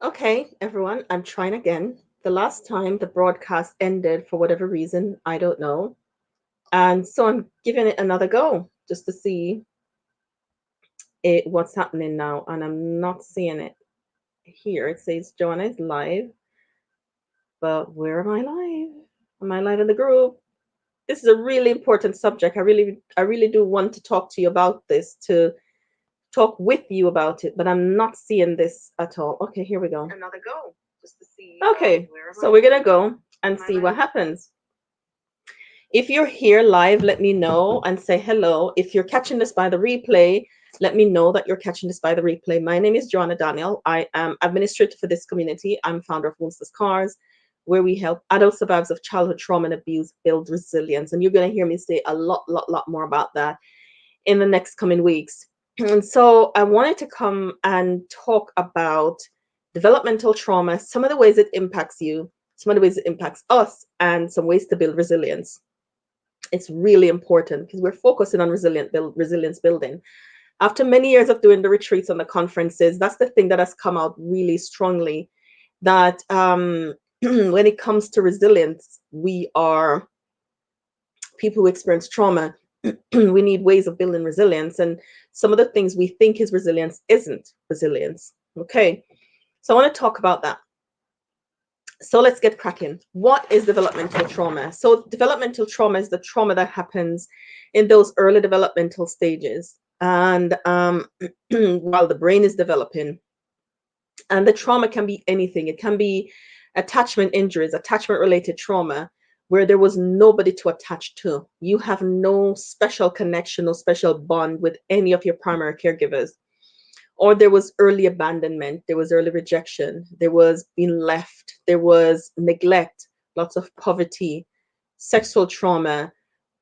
Okay, everyone, I'm trying again. The last time the broadcast ended for whatever reason, I don't know. And so I'm giving it another go just to see what's happening now. And I'm not seeing it here. It says Joanna is live, but where am I live? Am I live in the group? This is a really important subject. I really do want to talk to you about this, to talk with you about it, but I'm not seeing this at all. Okay, here we go. Another go just to see. Okay, so we're gonna go and see what happens. If you're here live, let me know and say hello. If you're catching this by the replay, let me know that you're catching this by the replay. My name is Joanna Daniel. I am administrator for this community. I'm founder of Wounds Cars, where we help adult survivors of childhood trauma and abuse build resilience. And you're going to hear me say a lot more about that in the next coming weeks. And so I wanted to come and talk about developmental trauma, some of the ways it impacts you, some of the ways it impacts us, and some ways to build resilience. It's really important because we're focusing on resilience building. After many years of doing the retreats and the conferences, that's the thing that has come out really strongly. That when it comes to resilience, we are people who experience trauma. We need ways of building resilience, and some of the things we think is resilience isn't resilience. Okay, so I want to talk about that. So let's get cracking. What is developmental trauma? So developmental trauma is the trauma that happens in those early developmental stages, and while the brain is developing. And the trauma can be anything. It can be attachment injuries, attachment related trauma, where there was nobody to attach to. You have no special connection, no special bond with any of your primary caregivers. Or there was early abandonment, there was early rejection, there was being left, there was neglect, lots of poverty, sexual trauma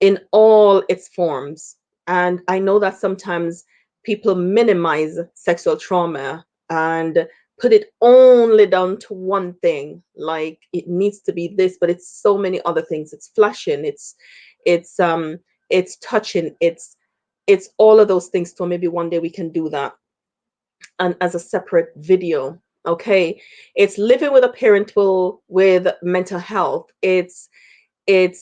in all its forms. And I know that sometimes people minimize sexual trauma and put it only down to one thing, like it needs to be this, but it's so many other things. It's flashing, it's it's touching, it's all of those things. So maybe one day we can do that and as a separate video. Okay, it's living with a parent with mental health. It's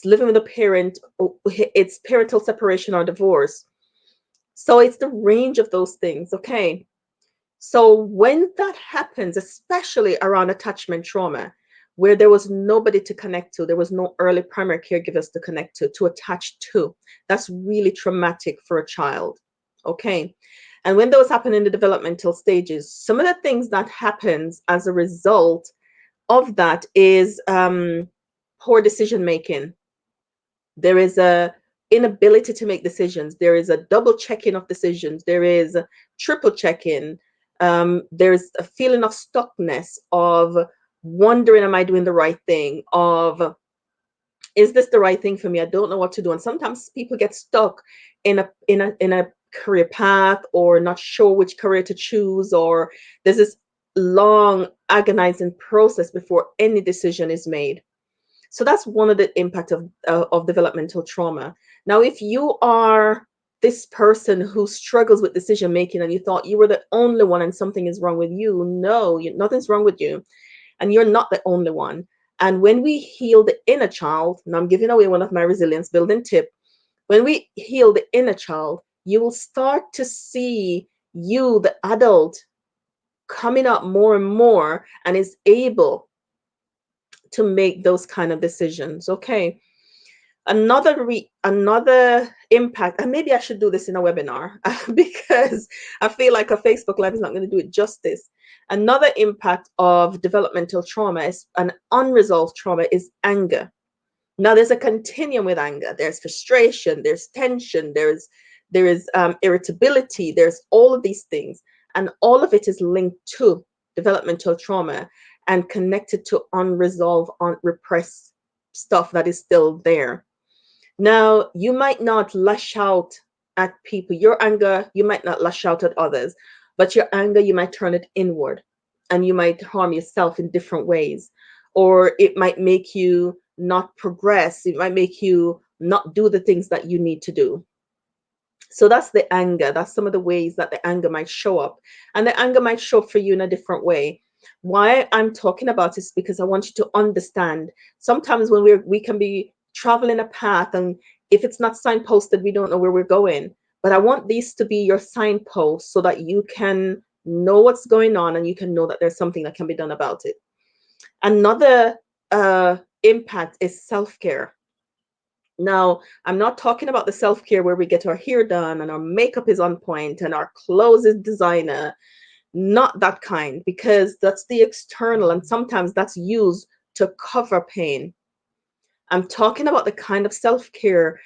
living with a parent, it's parental separation or divorce. So it's the range of those things. Okay, so when that happens, especially around attachment trauma, where there was nobody to connect to, there was no early primary caregivers to connect to attach to, that's really traumatic for a child. Okay, and when those happen in the developmental stages, some of the things that happens as a result of that is poor decision making. There is a inability to make decisions. There is a double checking of decisions. There is a triple checking. There's a feeling of stuckness, of wondering, am I doing the right thing? Of, is this the right thing for me? I don't know what to do. And sometimes people get stuck in a career path, or not sure which career to choose, or there's this long agonizing process before any decision is made. So that's one of the impact of developmental trauma. Now, if you are this person who struggles with decision making and you thought you were the only one and something is wrong with you, no, nothing's wrong with you, and you're not the only one. And when we heal the inner child, and I'm giving away one of my resilience building tip, when we heal the inner child, you will start to see you, the adult, coming up more and more and is able to make those kind of decisions. Okay, another impact, and maybe I should do this in a webinar because I feel like a Facebook live is not going to do it justice. Another impact of developmental trauma is an unresolved trauma is anger. Now there's a continuum with anger. There's frustration, there's tension, there is irritability, there's all of these things, and all of it is linked to developmental trauma and connected to unresolved, unrepressed stuff that is still there. Now, you might not lash out at people. Your anger, you might not lash out at others, but your anger, you might turn it inward and you might harm yourself in different ways. Or it might make you not progress. It might make you not do the things that you need to do. So that's the anger. That's some of the ways that the anger might show up. And the anger might show up for you in a different way. Why I'm talking about this because I want you to understand. Sometimes when we can be traveling a path, and if it's not signposted, we don't know where we're going. But I want these to be your signposts so that you can know what's going on and you can know that there's something that can be done about it. Another impact is self-care. Now, I'm not talking about the self-care where we get our hair done and our makeup is on point and our clothes is designer. Not that kind, because that's the external, and sometimes that's used to cover pain. I'm talking about the kind of self-care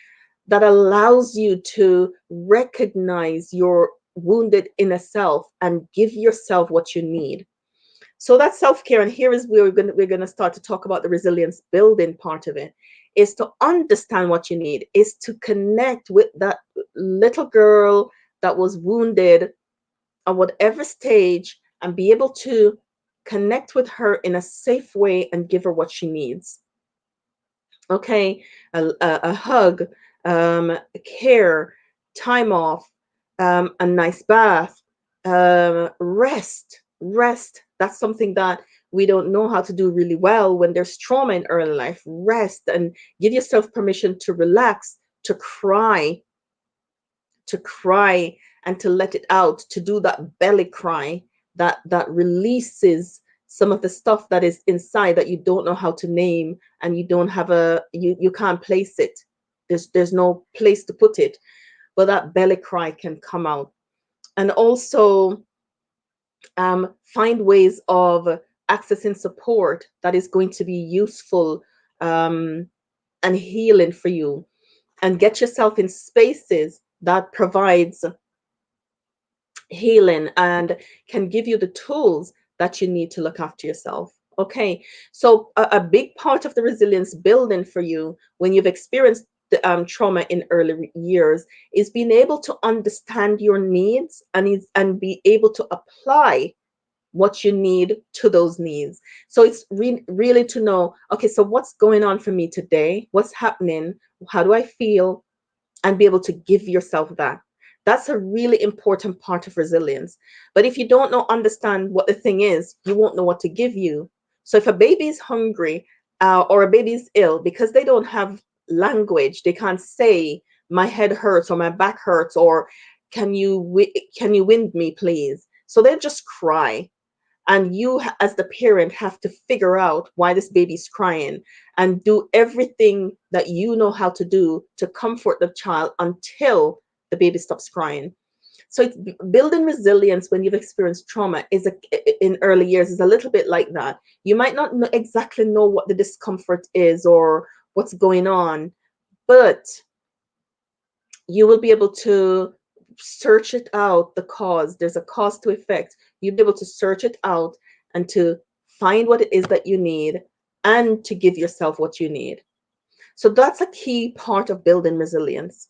that allows you to recognize your wounded inner self and give yourself what you need. So that's self-care, and here is where we're going to start to talk about the resilience building part of it. Is to understand what you need, is to connect with that little girl that was wounded at whatever stage, and be able to connect with her in a safe way and give her what she needs. Okay, a hug, care, time off, a nice bath, rest. That's something that we don't know how to do really well when there's trauma in early life. Rest and give yourself permission to relax, to cry, to cry and to let it out, to do that belly cry that releases some of the stuff that is inside that you don't know how to name, and you don't have you can't place it. There's no place to put it, but that belly cry can come out. And also find ways of accessing support that is going to be useful um, and healing for you, and get yourself in spaces that provides healing and can give you the tools that you need to look after yourself. Okay, so a big part of the resilience building for you when you've experienced the trauma in early years is being able to understand your needs, and be able to apply what you need to those needs. So it's really to know, okay, so what's going on for me today? What's happening? How do I feel? And be able to give yourself that. That's a really important part of resilience. But if you don't know, understand what the thing is, you won't know what to give you. So if a baby is hungry, or a baby is ill, because they don't have language, they can't say my head hurts or my back hurts, or can you wind me please? So they just cry, and you as the parent have to figure out why this baby's crying and do everything that you know how to do to comfort the child until the baby stops crying. So it's building resilience when you've experienced trauma in early years is a little bit like that. You might not exactly know what the discomfort is or what's going on, but you will be able to search it out, the cause. There's a cause to effect. You'll be able to search it out and to find what it is that you need, and to give yourself what you need. So that's a key part of building resilience.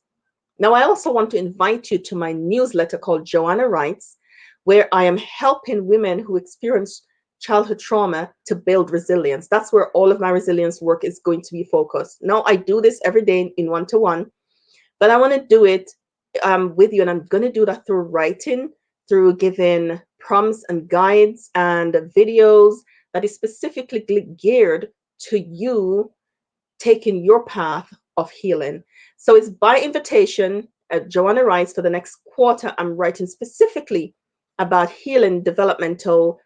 Now, I also want to invite you to my newsletter called Joanna Writes, where I am helping women who experience childhood trauma to build resilience. That's where all of my resilience work is going to be focused. Now, I do this every day in one to one, but I want to do it with you, and I'm going to do that through writing, through giving prompts and guides and videos that is specifically geared to you taking your path of healing. So it's by invitation at Joanna Writes. For the next quarter, I'm writing specifically about healing developmental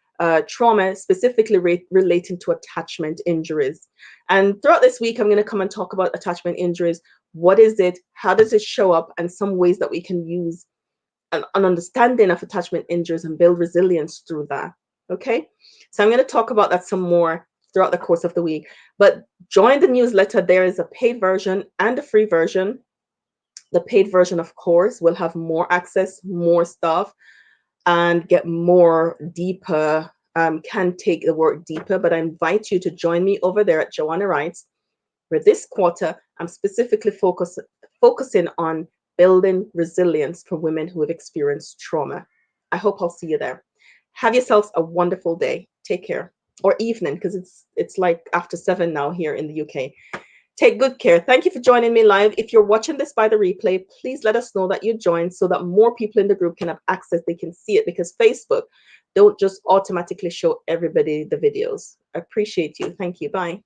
trauma, specifically relating to attachment injuries. And throughout this week, I'm going to come and talk about attachment injuries. What is it? How does it show up? And some ways that we can use an understanding of attachment injuries and build resilience through that. Okay, so I'm going to talk about that some more throughout the course of the week. But join the newsletter. There is a paid version and a free version. The paid version, of course, will have more access, more stuff, and get more deeper. Can take the work deeper, but I invite you to join me over there at Joanna Writes, where this quarter I'm specifically focusing on building resilience for women who have experienced trauma. I hope I'll see you there. Have yourselves a wonderful day. Take care. Or evening, because it's like after 7 now here in the UK. Take good care. Thank you for joining me live. If you're watching this by the replay, please let us know that you joined so that more people in the group can have access. They can see it, because Facebook Don't just automatically show everybody the videos. I appreciate you. Thank you. Bye.